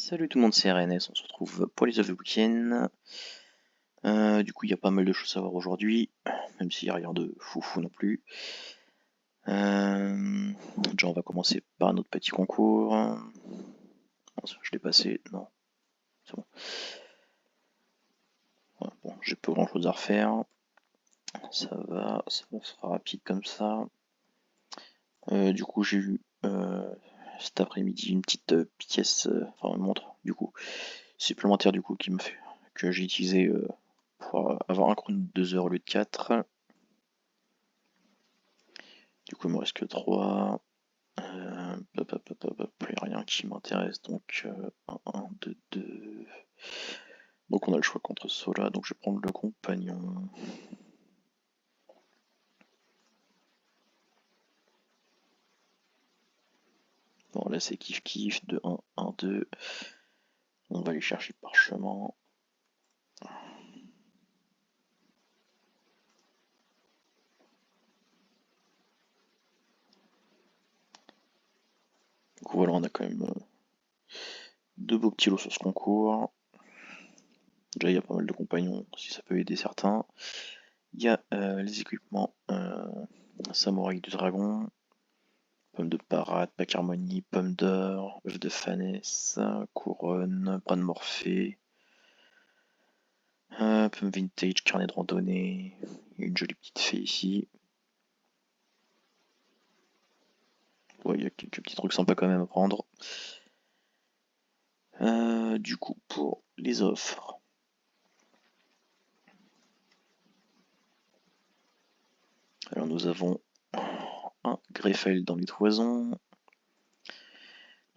Salut tout le monde, c'est RNS, on se retrouve pour les œuvres du week-end. Du coup, il y a pas mal de choses à voir aujourd'hui, même s'il n'y a rien de foufou non plus. Déjà, on va commencer par notre petit concours. Je l'ai passé, non, c'est bon. Ouais, bon, j'ai pas grand chose à refaire. Ça va sera rapide comme ça. Du coup, j'ai eu cet après-midi une petite pièce, enfin une montre, du coup, supplémentaire du coup qui me fait que j'ai utilisé pour avoir un chrono de 2 heures au lieu de 4. Du coup, il me reste que 3. Plus rien qui m'intéresse, donc 1, 2, 2. Donc on a le choix contre Sola, donc je vais prendre le compagnon. Bon là c'est kiff kiff, 2, 1, 1, 2. On va aller chercher parchemin. Du coup voilà, on a quand même deux beaux petits lots sur ce concours. Déjà il y a pas mal de compagnons, si ça peut aider certains. Il y a les équipements Samouraï du Dragon, pomme de parade, pack harmonie, pomme d'or, œuf de fanesse, couronne, bras de morphée, pomme vintage, carnet de randonnée, une jolie petite fée ici. Ouais, il y a quelques petits trucs sympas quand même à prendre. Du coup, pour les offres. Alors nous avons un greffel dans les toisons.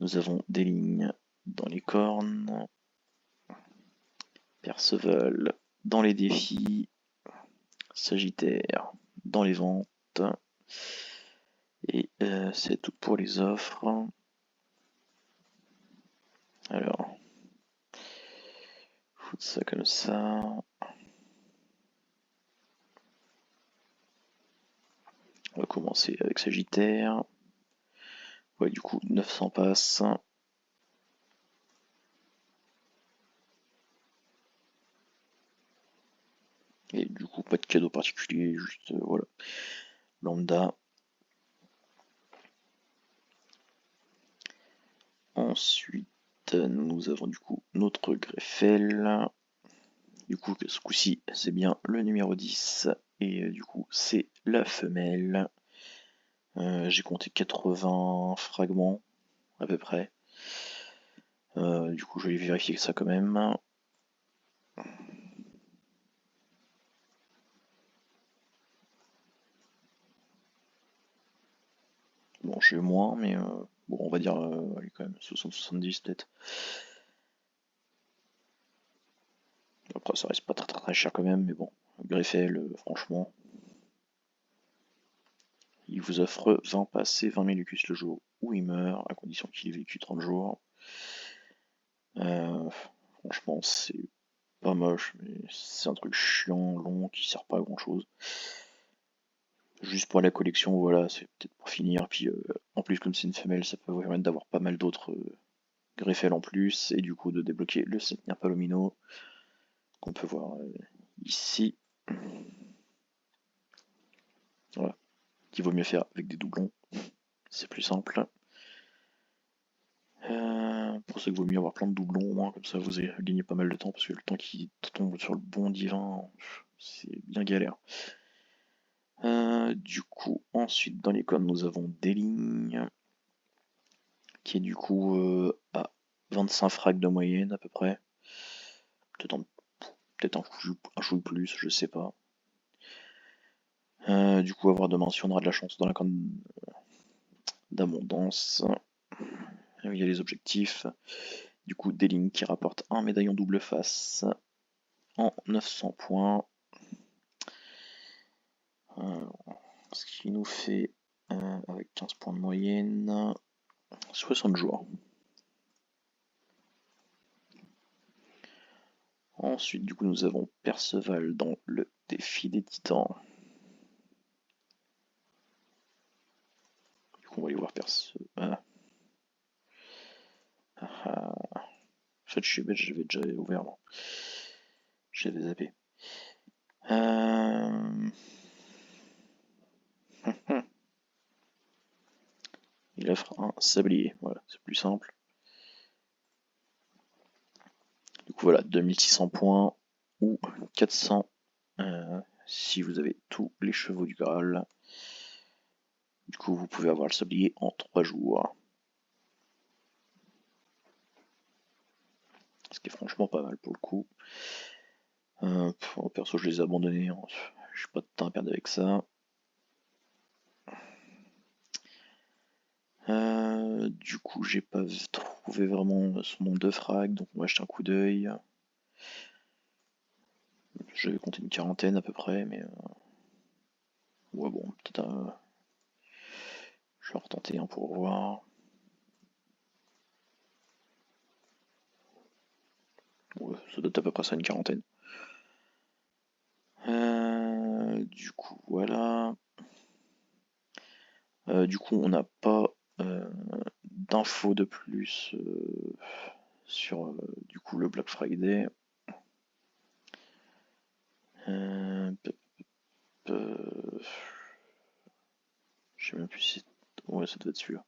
Nous avons des lignes dans les cornes. Perceval dans les défis. Sagittaire dans les ventes. Et c'est tout pour les offres. Alors, foutre ça comme ça. On va commencer avec Sagittaire. Ouais, du coup, 900 passes. Et du coup, pas de cadeau particulier, juste voilà, lambda. Ensuite, nous avons du coup notre greffel. Du coup, ce coup-ci, c'est bien le numéro 10. Et du coup, c'est la femelle. J'ai compté 80 fragments, à peu près. Du coup, je vais vérifier ça quand même. Bon, j'ai moins, mais bon, on va dire, allez, quand même, 60-70 peut-être. Après, ça reste pas très cher quand même, mais bon, Greffel, franchement, il vous offre 20 passes et 20 Melucus le jour où il meurt, à condition qu'il ait vécu 30 jours. Franchement, c'est pas moche, mais c'est un truc chiant, long, qui sert pas à grand chose. Juste pour la collection, voilà, c'est peut-être pour finir. Puis en plus, comme c'est une femelle, ça peut vous permettre d'avoir pas mal d'autres greffels en plus, et du coup de débloquer le Setnir Palomino, qu'on peut voir ici. Voilà, qu'il vaut mieux faire avec des doublons, c'est plus simple. Pour ça qu'il vaut mieux avoir plein de doublons au moins, comme ça vous gagnez pas mal de temps, parce que le temps qui tombe sur le bon divin, c'est bien galère. Du coup, ensuite dans les codes, nous avons des lignes, qui est du coup à 25 frags de moyenne à peu près. Peut-être un chouille plus, je sais pas. Du coup, avoir demain si on aura de la chance dans la corne d'abondance. Il y a les objectifs. Du coup, des lignes qui rapportent un médaillon double face en 900 points. Ce qui nous fait, avec 15 points de moyenne, 60 jours. Ensuite, du coup, nous avons Perceval dans le défi des titans. Du coup, on va aller voir Perceval. fait, je suis bête, j'avais déjà ouvert. Non. J'avais zappé. Il offre un sablier. Voilà, c'est plus simple. Du coup, voilà, 2600 points ou 400 si vous avez tous les chevaux du Graal. Du coup, vous pouvez avoir le sablier en 3 jours. Ce qui est franchement pas mal pour le coup. Perso, je les ai abandonnés. Hein. Je suis pas de temps à perdre avec ça. Du coup, j'ai pas trouvé vraiment son nombre de frags, donc on va jeter un coup d'œil. J'avais compté une quarantaine à peu près, mais ouais, bon, peut-être je vais retenter un pour voir. Ouais, ça doit être à peu près ça, une quarantaine. Du coup, voilà. Du coup, on n'a pas d'infos de plus sur du coup le Black Friday. Je sais même plus si... Ouais, ça doit être celui-là.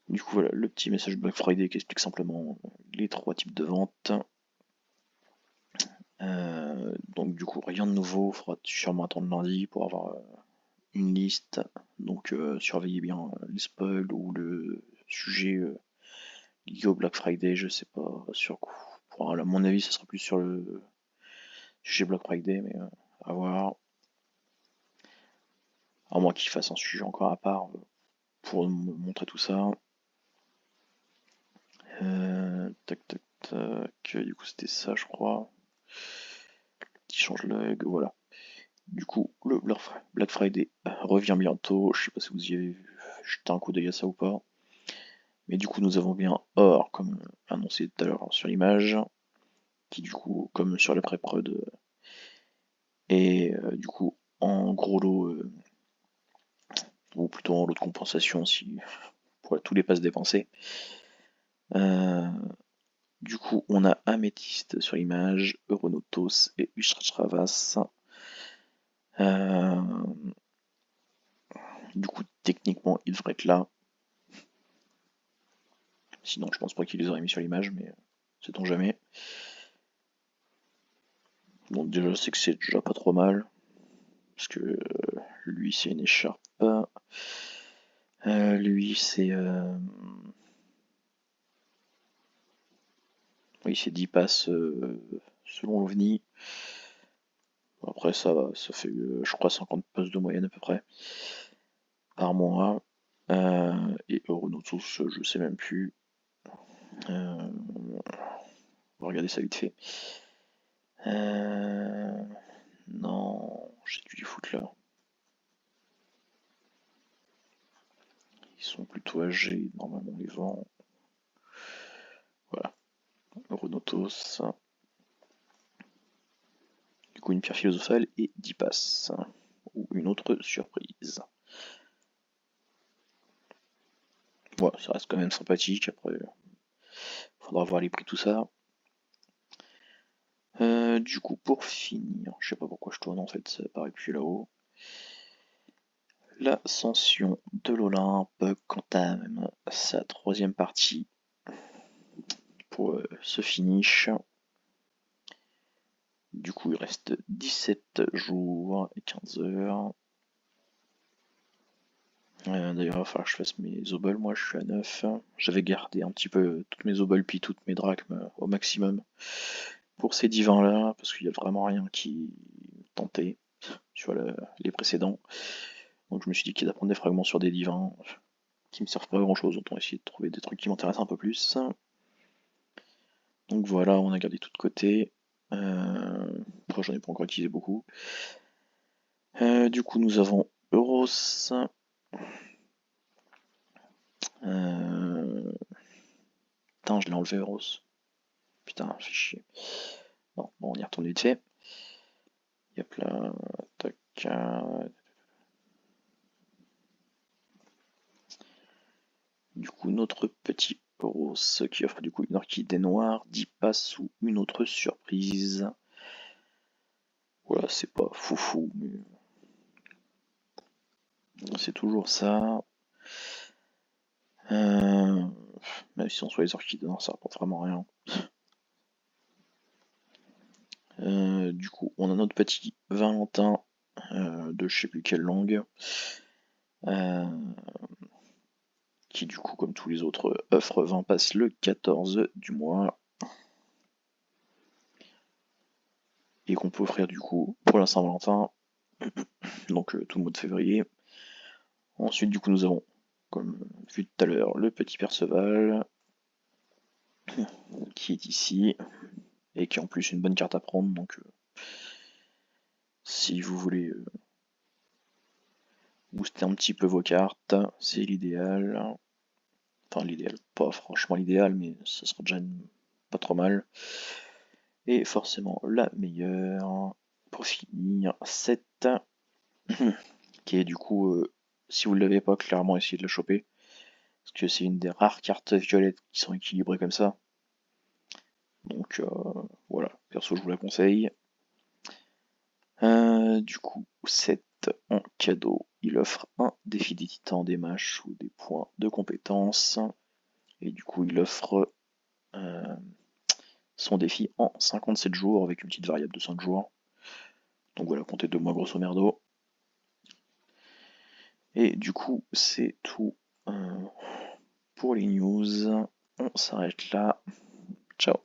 Du coup, voilà, le petit message Black Friday qui explique simplement les 3 types de ventes. Donc du coup, rien de nouveau, il faudra sûrement attendre lundi pour avoir une liste. Donc surveillez bien les spoils ou le sujet lié au Black Friday, je sais pas sur quoi. À mon avis, ce sera plus sur le sujet Black Friday, mais à voir. À moins qu'il fasse un sujet encore à part pour me montrer tout ça. Tac tac tac, du coup c'était ça je crois. Qui change l'œil, voilà. Du coup, le Black Friday revient bientôt. Je sais pas si vous y avez jeté un coup d'œil à ça ou pas. Mais du coup, nous avons bien Or, comme annoncé tout à l'heure sur l'image, qui du coup, comme sur la pré-prod, est du coup en gros lot, ou plutôt en lot de compensation si pour tous les passes dépensés. Du coup, on a Améthyste sur l'image, Euronotos et Ustravas. Du coup, techniquement, il devrait être là. Sinon, je pense pas qu'il les aurait mis sur l'image, mais sait-on jamais. Bon, déjà, c'est que c'est déjà pas trop mal. Parce que lui, c'est une écharpe. Lui, c'est. Oui, c'est 10 passes selon l'OVNI. Après, ça fait, je crois, 50 passes de moyenne à peu près par mois. Et Euronotus, je sais même plus. On va regarder ça vite fait. Non, j'ai dû les foutre là. Ils sont plutôt âgés, normalement on les vend. Voilà, Euronotos. Du coup, une pierre philosophale et 10 passes. Ou une autre surprise. Ouais, ça reste quand même sympathique. Après, faudra voir les prix, tout ça. Du coup, pour finir, je sais pas pourquoi je tourne en fait, ça apparaît plus là-haut. L'ascension de l'Olympe, quant à même sa 3e partie pour ce finish. Du coup, il reste 17 jours et 15 heures. D'ailleurs, il va falloir que je fasse mes oboles. Moi, je suis à 9. J'avais gardé un petit peu toutes mes oboles puis toutes mes drachmes au maximum pour ces divins là, parce qu'il n'y a vraiment rien qui tentait sur les précédents. Donc je me suis dit qu'il d'apprendre des fragments sur des divins qui me servent pas à grand chose, autant essayer de trouver des trucs qui m'intéressent un peu plus. Donc voilà, on a gardé tout de côté. Après, j'en ai pas encore utilisé beaucoup. Du coup, nous avons Euros. Putain, je l'ai enlevé Euros. Putain, fait chier. Bon, on y retourne vite fait. Yep là, tac. Du coup, notre petit Poros qui offre du coup une orchidée noire, 10 passes ou une autre surprise. Voilà, c'est pas foufou, mais c'est toujours ça. Même si on soit les orchidées noires, ça rapporte vraiment rien. Du coup, on a notre petit Valentin de je sais plus quelle langue. Qui du coup, comme tous les autres, offre 20 passes le 14 du mois. Et qu'on peut offrir du coup pour la Saint-Valentin, donc tout le mois de février. Ensuite, du coup, nous avons, comme vu tout à l'heure, le petit Perceval, qui est ici, et qui est en plus une bonne carte à prendre, donc si vous voulez booster un petit peu vos cartes, c'est l'idéal. Enfin, l'idéal, pas franchement l'idéal, mais ça sera déjà pas trop mal. Et forcément la meilleure, pour finir, 7, qui est du coup, si vous ne l'avez pas, clairement essayez de la choper. Parce que c'est une des rares cartes violettes qui sont équilibrées comme ça. Donc voilà, perso je vous la conseille. Du coup, 7 en cadeau, il offre un défi des titans, des mâches ou des points de compétence. Et du coup, il offre son défi en 57 jours avec une petite variable de 5 jours. Donc voilà, comptez 2 mois grosso merdo. Et du coup, c'est tout pour les news. On s'arrête là. Ciao.